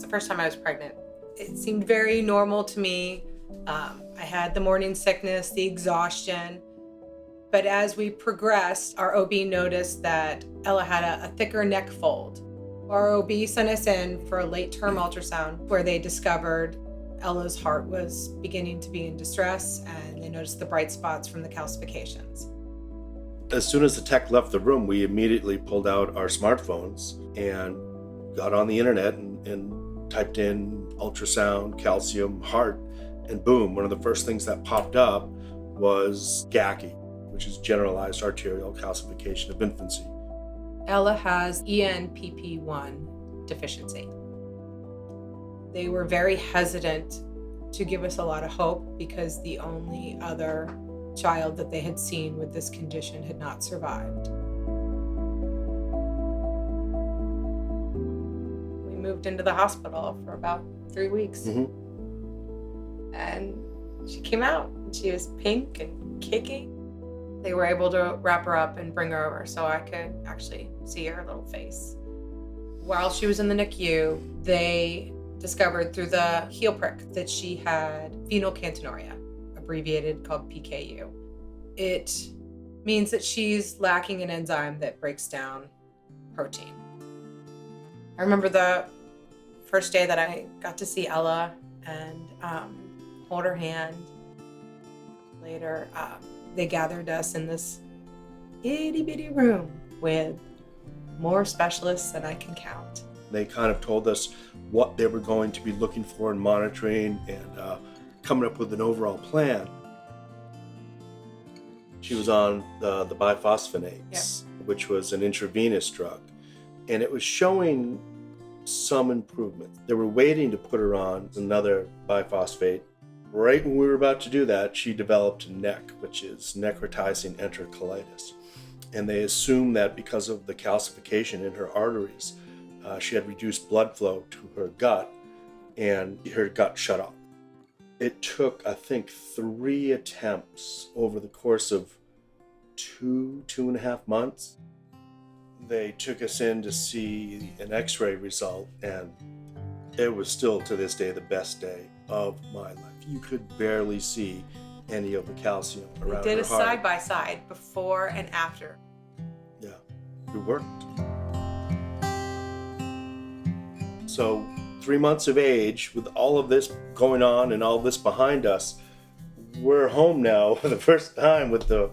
the first time I was pregnant. It seemed very normal to me. I had the morning sickness, the exhaustion. But as we progressed, our OB noticed that Ella had a thicker neck fold. Our OB sent us in for a late-term ultrasound where they discovered Ella's heart was beginning to be in distress, and they noticed the bright spots from the calcifications. As soon as the tech left the room, we immediately pulled out our smartphones and got on the internet and typed in ultrasound, calcium, heart, and boom, one of the first things that popped up was GACI, which is generalized arterial calcification of infancy. Ella has ENPP1 deficiency. They were very hesitant to give us a lot of hope because the only other child that they had seen with this condition had not survived. We moved into the hospital for about 3 weeks. Mm-hmm. And she came out and she was pink and kicking. They were able to wrap her up and bring her over so I could actually see her little face. While she was in the NICU, they discovered through the heel prick that she had phenylketonuria, abbreviated called PKU. It means that she's lacking an enzyme that breaks down protein. I remember the first day that I got to see Ella and hold her hand. Later, they gathered us in this itty bitty room with more specialists than I can count. They kind of told us what they were going to be looking for and monitoring and coming up with an overall plan. She was on the biphosphonates, which was an intravenous drug, and it was showing some improvement. They were waiting to put her on another biphosphate. Right when we were about to do that, she developed NEC, which is necrotizing enterocolitis. And they assumed that because of the calcification in her arteries, she had reduced blood flow to her gut, and her gut shut off. It took, I think, 3 attempts over the course of 2.5 months. They took us in to see an x-ray result, and it was still to this day the best day of my life. You could barely see any of the calcium around her heart. We did a side-by-side before and after. Yeah, it worked. So 3 months of age, with all of this going on and all this behind us, we're home now for the first time with the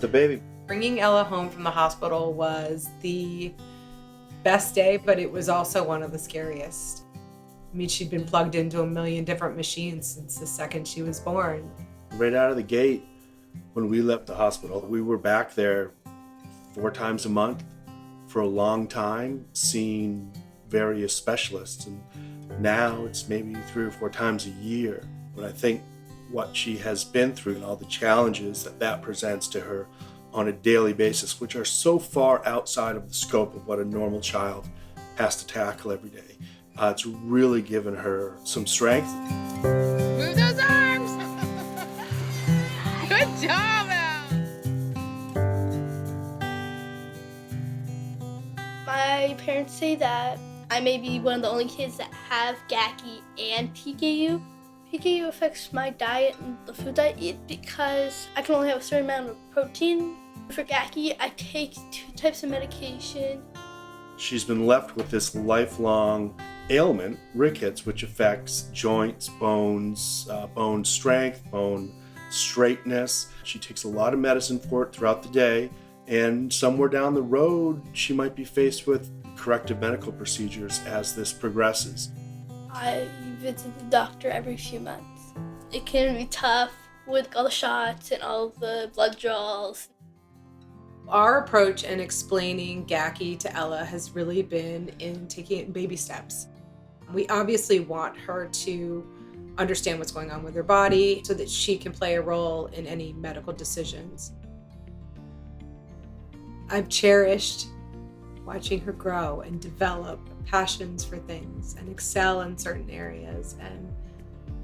baby. Bringing Ella home from the hospital was the best day, but it was also one of the scariest. I mean, she'd been plugged into a million different machines since the second she was born. Right out of the gate, when we left the hospital, we were back there 4 times a month for a long time, seeing various specialists. And now it's maybe 3 or 4 times a year. But I think what she has been through and all the challenges that presents to her on a daily basis, which are so far outside of the scope of what a normal child has to tackle every day, it's really given her some strength. Move those arms! Good job, Al! My parents say that I may be one of the only kids that have GACI and PKU. PKU affects my diet and the foods I eat because I can only have a certain amount of protein. For GACI, I take 2 types of medication. She's been left with this lifelong ailment, rickets, which affects joints, bones, bone strength, bone straightness. She takes a lot of medicine for it throughout the day, and somewhere down the road, she might be faced with corrective medical procedures as this progresses. I visit the doctor every few months. It can be tough with all the shots and all the blood draws. Our approach in explaining GACI to Ella has really been in taking it in baby steps. We obviously want her to understand what's going on with her body so that she can play a role in any medical decisions. I've cherished watching her grow and develop passions for things and excel in certain areas and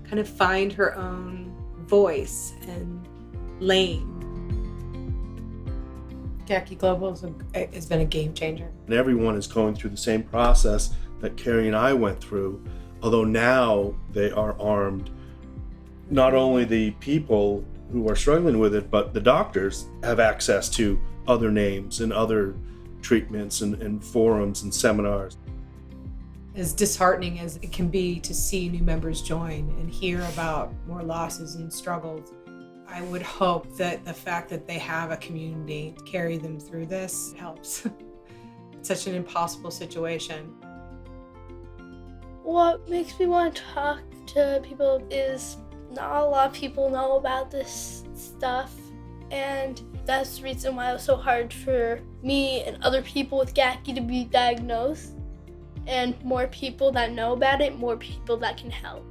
kind of find her own voice and lane. GACI Global has been a game changer. And everyone is going through the same process that Carrie and I went through, although now they are armed. Not only the people who are struggling with it, but the doctors have access to other names and other treatments and forums and seminars. As disheartening as it can be to see new members join and hear about more losses and struggles, I would hope that the fact that they have a community to carry them through this helps. It's such an impossible situation. What makes me want to talk to people is not a lot of people know about this stuff, and that's the reason why it was so hard for me and other people with GACI to be diagnosed. And more people that know about it, more people that can help.